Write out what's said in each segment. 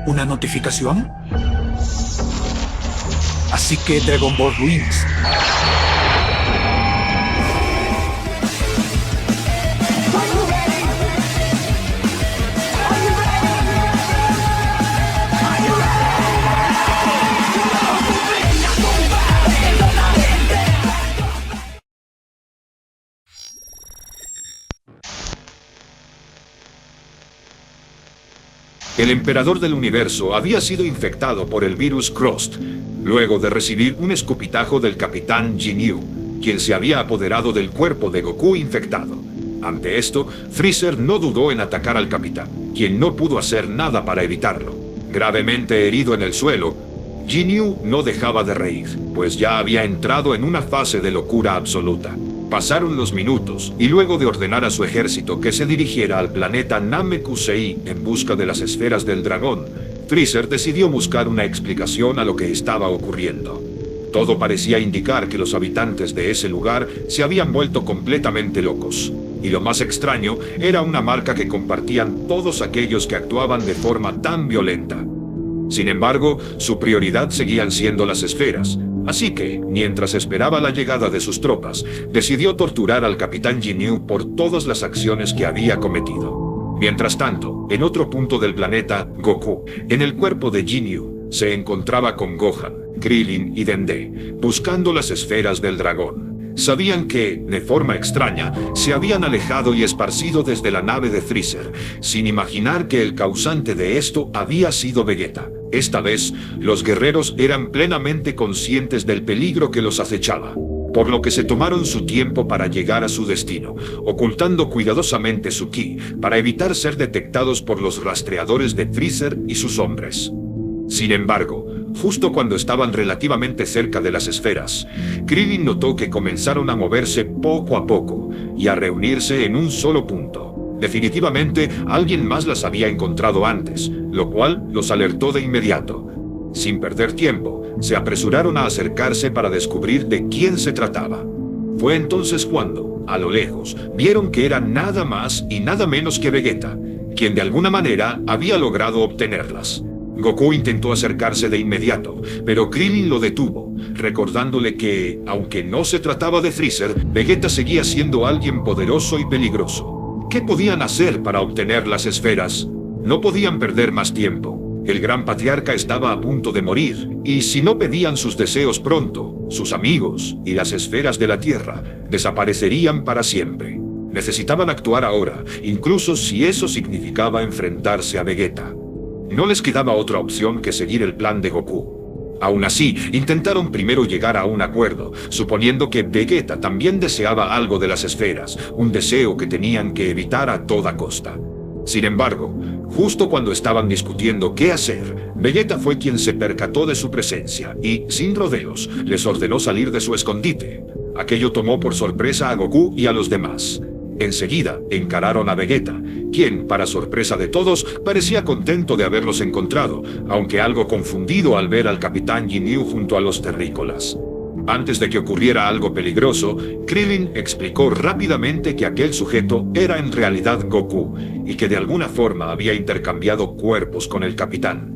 ¿Una notificación? Así que Dragon Ball Ruins. El emperador del universo había sido infectado por el virus Crust, luego de recibir un escupitajo del capitán Ginyu, quien se había apoderado del cuerpo de Goku infectado. Ante esto, Freezer no dudó en atacar al capitán, quien no pudo hacer nada para evitarlo. Gravemente herido en el suelo, Ginyu no dejaba de reír, pues ya había entrado en una fase de locura absoluta. Pasaron los minutos, y luego de ordenar a su ejército que se dirigiera al planeta Namekusei en busca de las esferas del dragón, Freezer decidió buscar una explicación a lo que estaba ocurriendo. Todo parecía indicar que los habitantes de ese lugar se habían vuelto completamente locos. Y lo más extraño era una marca que compartían todos aquellos que actuaban de forma tan violenta. Sin embargo, su prioridad seguían siendo las esferas. Así que, mientras esperaba la llegada de sus tropas, decidió torturar al capitán Ginyu por todas las acciones que había cometido. Mientras tanto, en otro punto del planeta, Goku, en el cuerpo de Ginyu, se encontraba con Gohan, Krillin y Dende, buscando las esferas del dragón. Sabían que, de forma extraña, se habían alejado y esparcido desde la nave de Freezer, sin imaginar que el causante de esto había sido Vegeta. Esta vez, los guerreros eran plenamente conscientes del peligro que los acechaba, por lo que se tomaron su tiempo para llegar a su destino, ocultando cuidadosamente su ki para evitar ser detectados por los rastreadores de Freezer y sus hombres. Sin embargo, justo cuando estaban relativamente cerca de las esferas, Krillin notó que comenzaron a moverse poco a poco y a reunirse en un solo punto. Definitivamente, alguien más las había encontrado antes, lo cual los alertó de inmediato. Sin perder tiempo, se apresuraron a acercarse para descubrir de quién se trataba. Fue entonces cuando, a lo lejos, vieron que era nada más y nada menos que Vegeta, quien de alguna manera había logrado obtenerlas. Goku intentó acercarse de inmediato, pero Krillin lo detuvo, recordándole que, aunque no se trataba de Freezer, Vegeta seguía siendo alguien poderoso y peligroso. ¿Qué podían hacer para obtener las esferas? No podían perder más tiempo. El gran patriarca estaba a punto de morir, y si no pedían sus deseos pronto, sus amigos y las esferas de la Tierra desaparecerían para siempre. Necesitaban actuar ahora, incluso si eso significaba enfrentarse a Vegeta. No les quedaba otra opción que seguir el plan de Goku. Aún así, intentaron primero llegar a un acuerdo, suponiendo que Vegeta también deseaba algo de las esferas, un deseo que tenían que evitar a toda costa. Sin embargo, justo cuando estaban discutiendo qué hacer, Vegeta fue quien se percató de su presencia y, sin rodeos, les ordenó salir de su escondite. Aquello tomó por sorpresa a Goku y a los demás. Enseguida encararon a Vegeta, quien, para sorpresa de todos, parecía contento de haberlos encontrado, aunque algo confundido al ver al capitán Ginyu junto a los terrícolas. Antes de que ocurriera algo peligroso, Krillin explicó rápidamente que aquel sujeto era en realidad Goku, y que de alguna forma había intercambiado cuerpos con el capitán.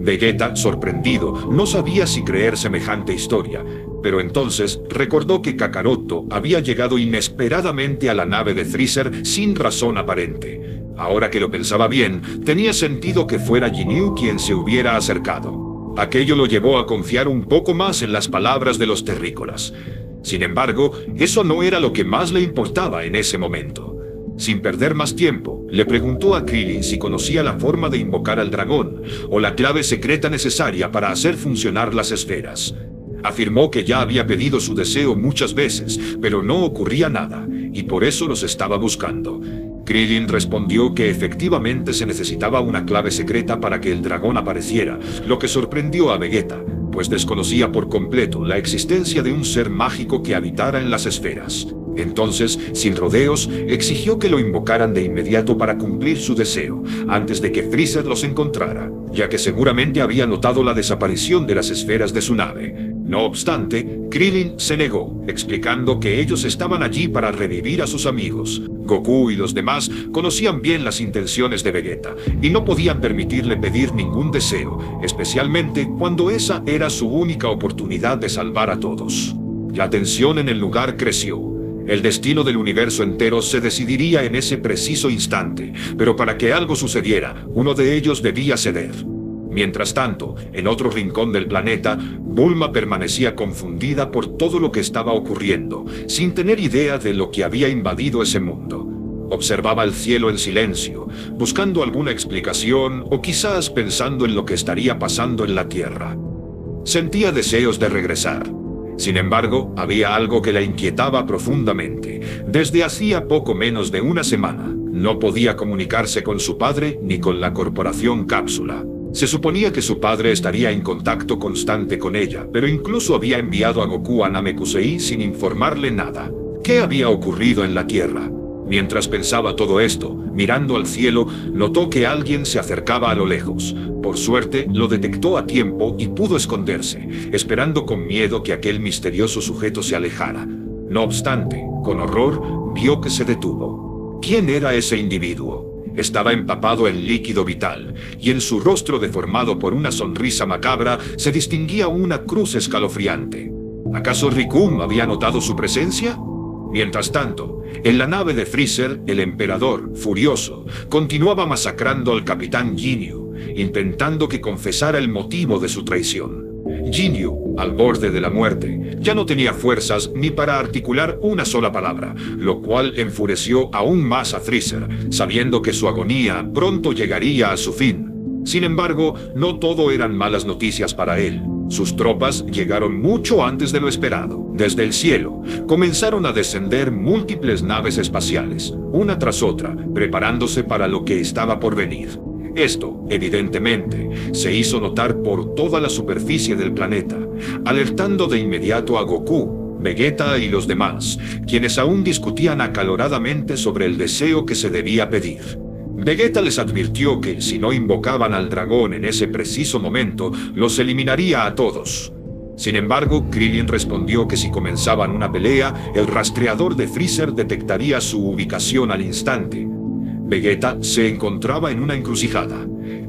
Vegeta, sorprendido, no sabía si creer semejante historia, pero entonces recordó que Kakaroto había llegado inesperadamente a la nave de Freezer sin razón aparente. Ahora que lo pensaba bien, tenía sentido que fuera Ginyu quien se hubiera acercado. Aquello lo llevó a confiar un poco más en las palabras de los terrícolas. Sin embargo, eso no era lo que más le importaba en ese momento. Sin perder más tiempo, le preguntó a Krillin si conocía la forma de invocar al dragón, o la clave secreta necesaria para hacer funcionar las esferas. Afirmó que ya había pedido su deseo muchas veces, pero no ocurría nada, y por eso los estaba buscando. Krillin respondió que efectivamente se necesitaba una clave secreta para que el dragón apareciera, lo que sorprendió a Vegeta, pues desconocía por completo la existencia de un ser mágico que habitara en las esferas. Entonces, sin rodeos, exigió que lo invocaran de inmediato para cumplir su deseo, antes de que Freezer los encontrara, ya que seguramente había notado la desaparición de las esferas de su nave. No obstante, Krillin se negó, explicando que ellos estaban allí para revivir a sus amigos. Goku y los demás conocían bien las intenciones de Vegeta, y no podían permitirle pedir ningún deseo, especialmente cuando esa era su única oportunidad de salvar a todos. La tensión en el lugar creció. El destino del universo entero se decidiría en ese preciso instante, pero para que algo sucediera, uno de ellos debía ceder. Mientras tanto, en otro rincón del planeta, Bulma permanecía confundida por todo lo que estaba ocurriendo, sin tener idea de lo que había invadido ese mundo. Observaba el cielo en silencio, buscando alguna explicación o quizás pensando en lo que estaría pasando en la Tierra. Sentía deseos de regresar. Sin embargo, había algo que la inquietaba profundamente. Desde hacía poco menos de una semana, no podía comunicarse con su padre ni con la Corporación Cápsula. Se suponía que su padre estaría en contacto constante con ella, pero incluso había enviado a Goku a Namekusei sin informarle nada. ¿Qué había ocurrido en la Tierra? Mientras pensaba todo esto, mirando al cielo, notó que alguien se acercaba a lo lejos. Por suerte, lo detectó a tiempo y pudo esconderse, esperando con miedo que aquel misterioso sujeto se alejara. No obstante, con horror, vio que se detuvo. ¿Quién era ese individuo? Estaba empapado en líquido vital, y en su rostro deformado por una sonrisa macabra se distinguía una cruz escalofriante. ¿Acaso Rikum había notado su presencia? Mientras tanto, en la nave de Freezer, el emperador, furioso, continuaba masacrando al capitán Ginyu, intentando que confesara el motivo de su traición. Ginyu, al borde de la muerte, ya no tenía fuerzas ni para articular una sola palabra, lo cual enfureció aún más a Freezer, sabiendo que su agonía pronto llegaría a su fin. Sin embargo, no todo eran malas noticias para él. Sus tropas llegaron mucho antes de lo esperado. Desde el cielo, comenzaron a descender múltiples naves espaciales, una tras otra, preparándose para lo que estaba por venir. Esto, evidentemente, se hizo notar por toda la superficie del planeta, alertando de inmediato a Goku, Vegeta y los demás, quienes aún discutían acaloradamente sobre el deseo que se debía pedir. Vegeta les advirtió que si no invocaban al dragón en ese preciso momento, los eliminaría a todos. Sin embargo, Krillin respondió que si comenzaban una pelea, el rastreador de Freezer detectaría su ubicación al instante. Vegeta se encontraba en una encrucijada.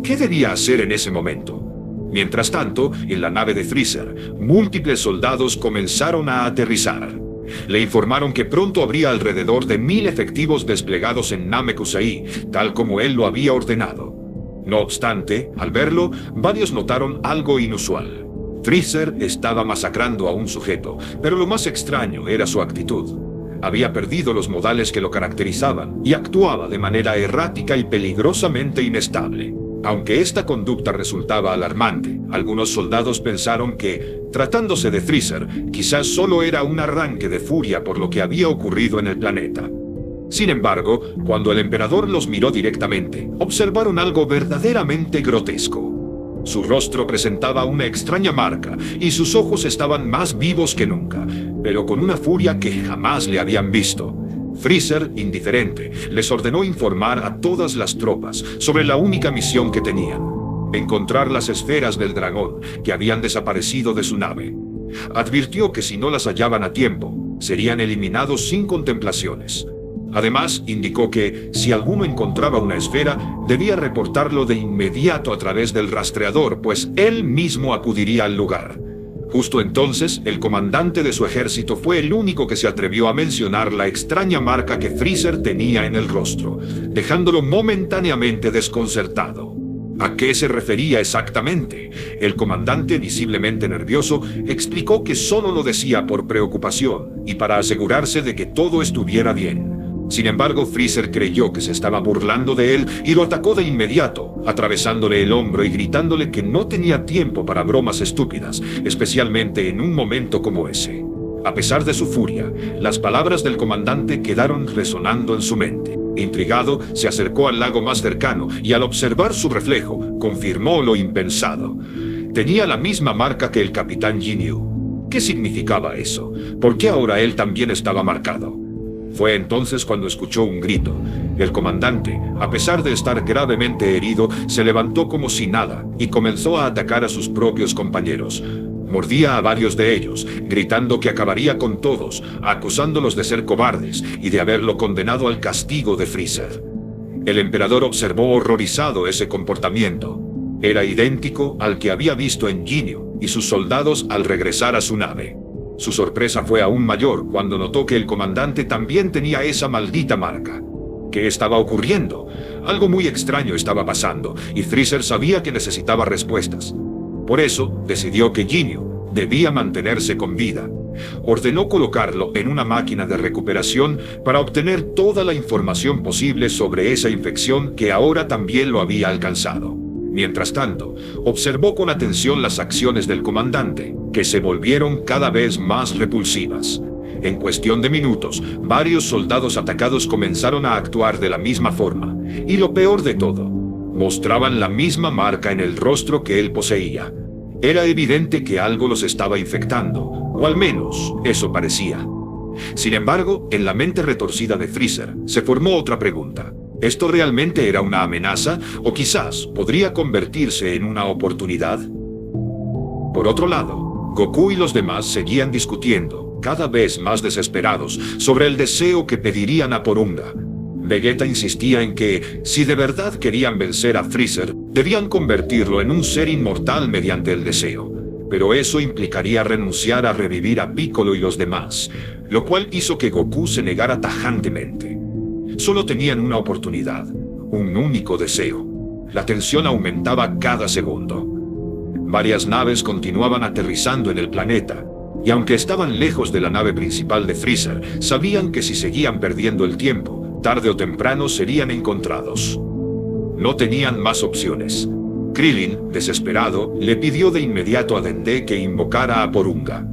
¿Qué debía hacer en ese momento? Mientras tanto, en la nave de Freezer, múltiples soldados comenzaron a aterrizar. Le informaron que pronto habría alrededor de 1000 efectivos desplegados en Namekusei, tal como él lo había ordenado. No obstante, al verlo, varios notaron algo inusual. Freezer estaba masacrando a un sujeto, pero lo más extraño era su actitud. Había perdido los modales que lo caracterizaban y actuaba de manera errática y peligrosamente inestable. Aunque esta conducta resultaba alarmante, algunos soldados pensaron que, tratándose de Freezer, quizás solo era un arranque de furia por lo que había ocurrido en el planeta. Sin embargo, cuando el emperador los miró directamente, observaron algo verdaderamente grotesco. Su rostro presentaba una extraña marca y sus ojos estaban más vivos que nunca, pero con una furia que jamás le habían visto. Freezer, indiferente, les ordenó informar a todas las tropas sobre la única misión que tenían: encontrar las esferas del dragón que habían desaparecido de su nave. Advirtió que si no las hallaban a tiempo, serían eliminados sin contemplaciones. Además, indicó que, si alguno encontraba una esfera, debía reportarlo de inmediato a través del rastreador, pues él mismo acudiría al lugar. Justo entonces, el comandante de su ejército fue el único que se atrevió a mencionar la extraña marca que Freezer tenía en el rostro, dejándolo momentáneamente desconcertado. ¿A qué se refería exactamente? El comandante, visiblemente nervioso, explicó que solo lo decía por preocupación y para asegurarse de que todo estuviera bien. Sin embargo, Freezer creyó que se estaba burlando de él y lo atacó de inmediato, atravesándole el hombro y gritándole que no tenía tiempo para bromas estúpidas, especialmente en un momento como ese. A pesar de su furia, las palabras del comandante quedaron resonando en su mente. Intrigado, se acercó al lago más cercano y al observar su reflejo, confirmó lo impensado. Tenía la misma marca que el capitán Ginyu. ¿Qué significaba eso? ¿Por qué ahora él también estaba marcado? Fue entonces cuando escuchó un grito. El comandante, a pesar de estar gravemente herido, se levantó como si nada y comenzó a atacar a sus propios compañeros. Mordía a varios de ellos, gritando que acabaría con todos, acusándolos de ser cobardes y de haberlo condenado al castigo de Freezer. El emperador observó horrorizado ese comportamiento. Era idéntico al que había visto en Ginyu y sus soldados al regresar a su nave. Su sorpresa fue aún mayor cuando notó que el comandante también tenía esa maldita marca. ¿Qué estaba ocurriendo? Algo muy extraño estaba pasando, y Freezer sabía que necesitaba respuestas. Por eso, decidió que Ginyu debía mantenerse con vida. Ordenó colocarlo en una máquina de recuperación para obtener toda la información posible sobre esa infección que ahora también lo había alcanzado. Mientras tanto, observó con atención las acciones del comandante, que se volvieron cada vez más repulsivas. En cuestión de minutos, varios soldados atacados comenzaron a actuar de la misma forma, y lo peor de todo, mostraban la misma marca en el rostro que él poseía. Era evidente que algo los estaba infectando, o al menos eso parecía. Sin embargo, en la mente retorcida de Freezer se formó otra pregunta. ¿Esto realmente era una amenaza, o quizás podría convertirse en una oportunidad? Por otro lado, Goku y los demás seguían discutiendo, cada vez más desesperados, sobre el deseo que pedirían a Porunga. Vegeta insistía en que, si de verdad querían vencer a Freezer, debían convertirlo en un ser inmortal mediante el deseo. Pero eso implicaría renunciar a revivir a Piccolo y los demás, lo cual hizo que Goku se negara tajantemente. Solo tenían una oportunidad, un único deseo. La tensión aumentaba cada segundo. Varias naves continuaban aterrizando en el planeta, y aunque estaban lejos de la nave principal de Freezer, sabían que si seguían perdiendo el tiempo, tarde o temprano serían encontrados. No tenían más opciones. Krillin, desesperado, le pidió de inmediato a Dende que invocara a Porunga.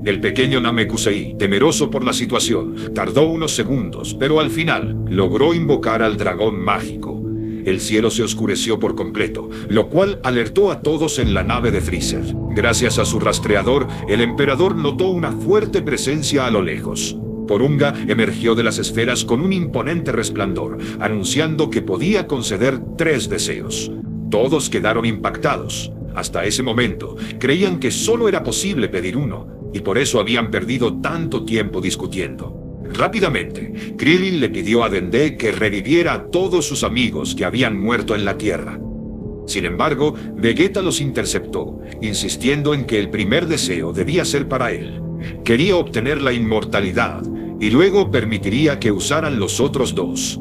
El pequeño Namekusei, temeroso por la situación, tardó unos segundos, pero al final logró invocar al dragón mágico. El cielo se oscureció por completo, lo cual alertó a todos en la nave de Freezer. Gracias a su rastreador, el emperador notó una fuerte presencia a lo lejos. Porunga emergió de las esferas con un imponente resplandor, anunciando que podía conceder 3 deseos. Todos quedaron impactados. Hasta ese momento, creían que solo era posible pedir uno, y por eso habían perdido tanto tiempo discutiendo. Rápidamente, Krillin le pidió a Dende que reviviera a todos sus amigos que habían muerto en la Tierra. Sin embargo, Vegeta los interceptó, insistiendo en que el primer deseo debía ser para él. Quería obtener la inmortalidad, y luego permitiría que usaran los otros 2.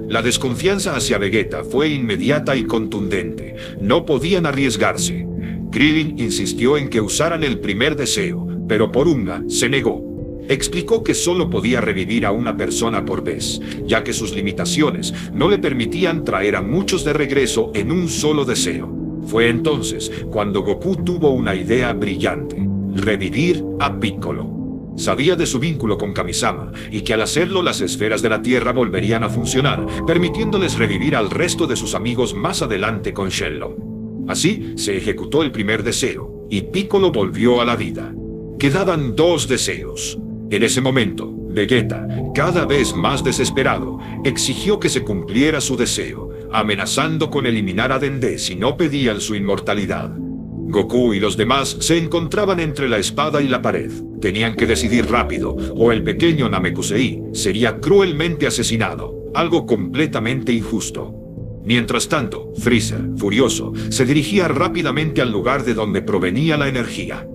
La desconfianza hacia Vegeta fue inmediata y contundente. No podían arriesgarse. Krillin insistió en que usaran el primer deseo, pero Porunga se negó. Explicó que solo podía revivir a una persona por vez, ya que sus limitaciones no le permitían traer a muchos de regreso en un solo deseo. Fue entonces cuando Goku tuvo una idea brillante: revivir a Piccolo. Sabía de su vínculo con Kamisama, y que al hacerlo las esferas de la Tierra volverían a funcionar, permitiéndoles revivir al resto de sus amigos más adelante con Shenlong. Así se ejecutó el primer deseo, y Piccolo volvió a la vida. Quedaban 2 deseos. En ese momento, Vegeta, cada vez más desesperado, exigió que se cumpliera su deseo, amenazando con eliminar a Dende si no pedían su inmortalidad. Goku y los demás se encontraban entre la espada y la pared. Tenían que decidir rápido, o el pequeño Namekusei sería cruelmente asesinado, algo completamente injusto. Mientras tanto, Freezer, furioso, se dirigía rápidamente al lugar de donde provenía la energía.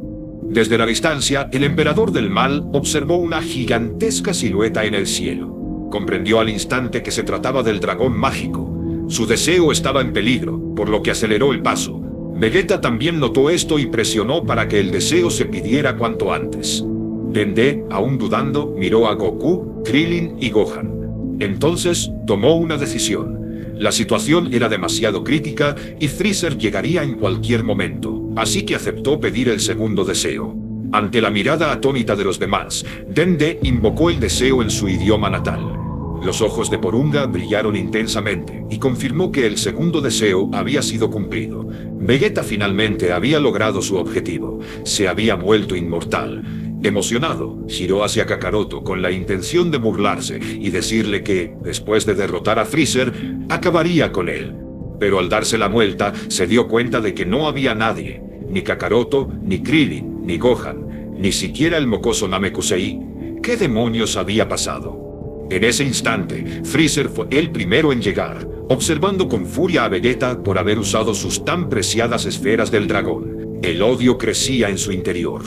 Desde la distancia, el emperador del mal observó una gigantesca silueta en el cielo. Comprendió al instante que se trataba del dragón mágico. Su deseo estaba en peligro, por lo que aceleró el paso. Vegeta también notó esto y presionó para que el deseo se pidiera cuanto antes. Dende, aún dudando, miró a Goku, Krillin y Gohan. Entonces, tomó una decisión. La situación era demasiado crítica y Freezer llegaría en cualquier momento, así que aceptó pedir el segundo deseo. Ante la mirada atónita de los demás, Dende invocó el deseo en su idioma natal. Los ojos de Porunga brillaron intensamente y confirmó que el segundo deseo había sido cumplido. Vegeta finalmente había logrado su objetivo. Se había vuelto inmortal. Emocionado, giró hacia Kakaroto con la intención de burlarse y decirle que, después de derrotar a Freezer, acabaría con él. Pero al darse la vuelta, se dio cuenta de que no había nadie, ni Kakaroto, ni Krillin, ni Gohan, ni siquiera el mocoso Namekusei. ¿Qué demonios había pasado? En ese instante, Freezer fue el primero en llegar, observando con furia a Vegeta por haber usado sus tan preciadas esferas del dragón. El odio crecía en su interior.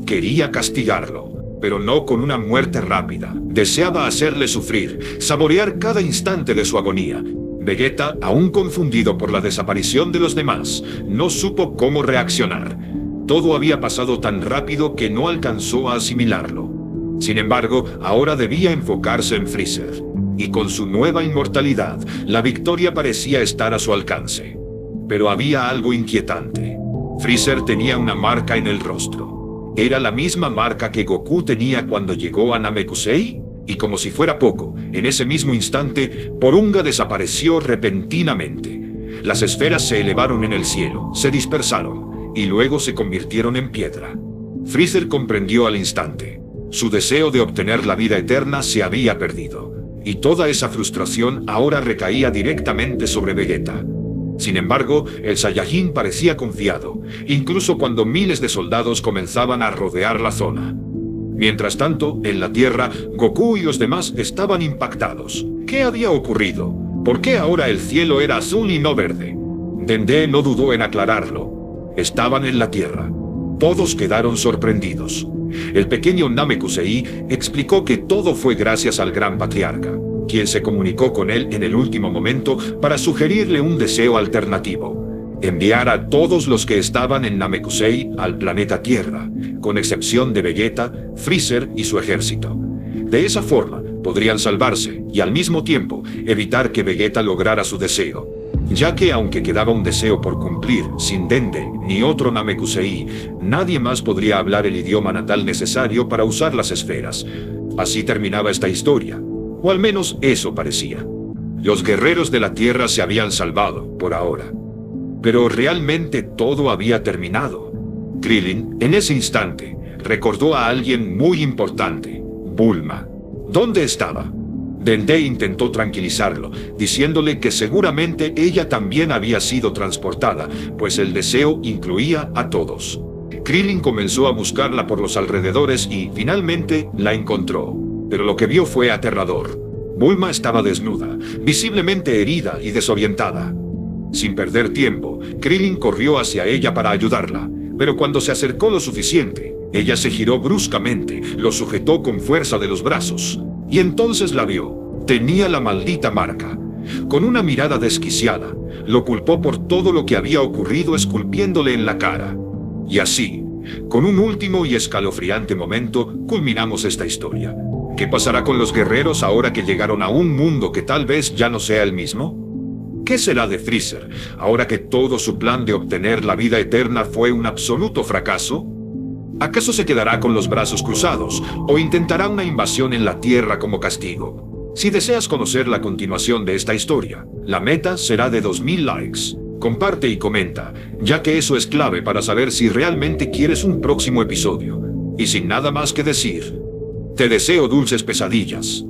Quería castigarlo, pero no con una muerte rápida. Deseaba hacerle sufrir, saborear cada instante de su agonía. Vegeta, aún confundido por la desaparición de los demás, no supo cómo reaccionar. Todo había pasado tan rápido que no alcanzó a asimilarlo. Sin embargo, ahora debía enfocarse en Freezer. Y con su nueva inmortalidad, la victoria parecía estar a su alcance. Pero había algo inquietante. Freezer tenía una marca en el rostro. Era la misma marca que Goku tenía cuando llegó a Namekusei. Y como si fuera poco, en ese mismo instante, Porunga desapareció repentinamente. Las esferas se elevaron en el cielo, se dispersaron, y luego se convirtieron en piedra. Freezer comprendió al instante. Su deseo de obtener la vida eterna se había perdido, y toda esa frustración ahora recaía directamente sobre Vegeta. Sin embargo, el Saiyajin parecía confiado, incluso cuando miles de soldados comenzaban a rodear la zona. Mientras tanto, en la Tierra, Goku y los demás estaban impactados. ¿Qué había ocurrido? ¿Por qué ahora el cielo era azul y no verde? Dende no dudó en aclararlo. Estaban en la Tierra. Todos quedaron sorprendidos. El pequeño Namekusei explicó que todo fue gracias al Gran Patriarca, quien se comunicó con él en el último momento para sugerirle un deseo alternativo: enviar a todos los que estaban en Namekusei al planeta Tierra, con excepción de Vegeta, Freezer y su ejército. De esa forma, podrían salvarse y al mismo tiempo evitar que Vegeta lograra su deseo, ya que aunque quedaba un deseo por cumplir, sin Dende ni otro Namekusei, nadie más podría hablar el idioma natal necesario para usar las esferas. Así terminaba esta historia, o al menos eso parecía. Los guerreros de la Tierra se habían salvado, por ahora. Pero realmente todo había terminado. Krillin, en ese instante, recordó a alguien muy importante: Bulma. ¿Dónde estaba? Dende intentó tranquilizarlo, diciéndole que seguramente ella también había sido transportada, pues el deseo incluía a todos. Krillin comenzó a buscarla por los alrededores y, finalmente, la encontró. Pero lo que vio fue aterrador. Bulma estaba desnuda, visiblemente herida y desorientada. Sin perder tiempo, Krillin corrió hacia ella para ayudarla, pero cuando se acercó lo suficiente, ella se giró bruscamente, lo sujetó con fuerza de los brazos, y entonces la vio. Tenía la maldita marca. Con una mirada desquiciada, lo culpó por todo lo que había ocurrido, esculpiéndole en la cara. Y así, con un último y escalofriante momento, culminamos esta historia. ¿Qué pasará con los guerreros ahora que llegaron a un mundo que tal vez ya no sea el mismo? ¿Qué será de Freezer, ahora que todo su plan de obtener la vida eterna fue un absoluto fracaso? ¿Acaso se quedará con los brazos cruzados, o intentará una invasión en la Tierra como castigo? Si deseas conocer la continuación de esta historia, la meta será de 2000 likes. Comparte y comenta, ya que eso es clave para saber si realmente quieres un próximo episodio. Y sin nada más que decir, te deseo dulces pesadillas.